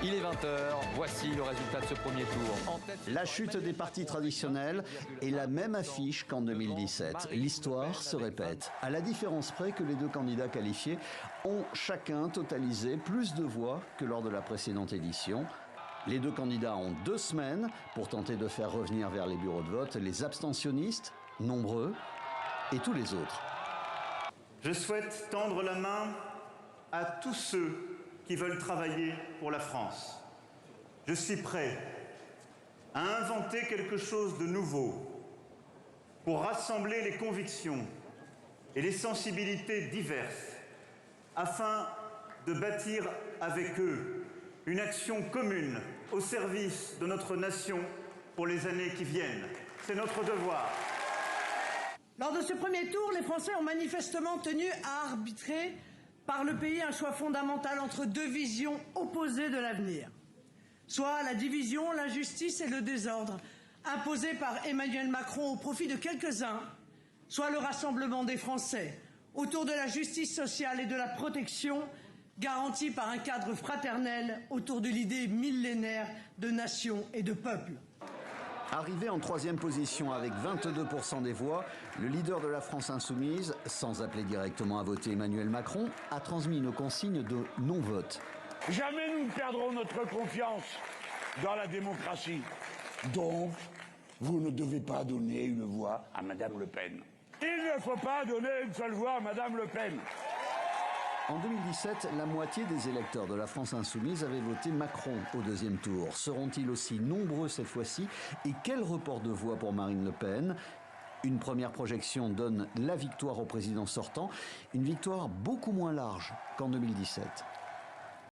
Il est 20h, voici le résultat de ce premier tour. En tête, La chute des partis traditionnels est la même affiche qu'en 2017. L'histoire se répète, à la différence près que les deux candidats qualifiés ont chacun totalisé plus de voix que lors de la précédente édition. Les deux candidats ont 2 semaines pour tenter de faire revenir vers les bureaux de vote les abstentionnistes, nombreux, et tous les autres. Je souhaite tendre la main à tous ceux qui veulent travailler pour la France. Je suis prêt à inventer quelque chose de nouveau pour rassembler les convictions et les sensibilités diverses afin de bâtir avec eux une action commune au service de notre nation pour les années qui viennent. C'est notre devoir. Lors de ce premier tour, les Français ont manifestement tenu à arbitrer par le pays un choix fondamental entre 2 visions opposées de l'avenir. Soit la division, l'injustice et le désordre imposés par Emmanuel Macron au profit de quelques-uns, soit le rassemblement des Français autour de la justice sociale et de la protection garantie par un cadre fraternel autour de l'idée millénaire de nation et de peuple. Arrivé en 3e position avec 22% des voix, le leader de la France insoumise, sans appeler directement à voter Emmanuel Macron, a transmis une consigne de non-vote. Jamais nous ne perdrons notre confiance dans la démocratie. Donc, vous ne devez pas donner une voix à Madame Le Pen. Il ne faut pas donner une seule voix à Madame Le Pen. En 2017, la moitié des électeurs de la France insoumise avaient voté Macron au 2e tour. Seront-ils aussi nombreux cette fois-ci? Et quel report de voix pour Marine Le Pen? Une première projection donne la victoire au président sortant, une victoire beaucoup moins large qu'en 2017.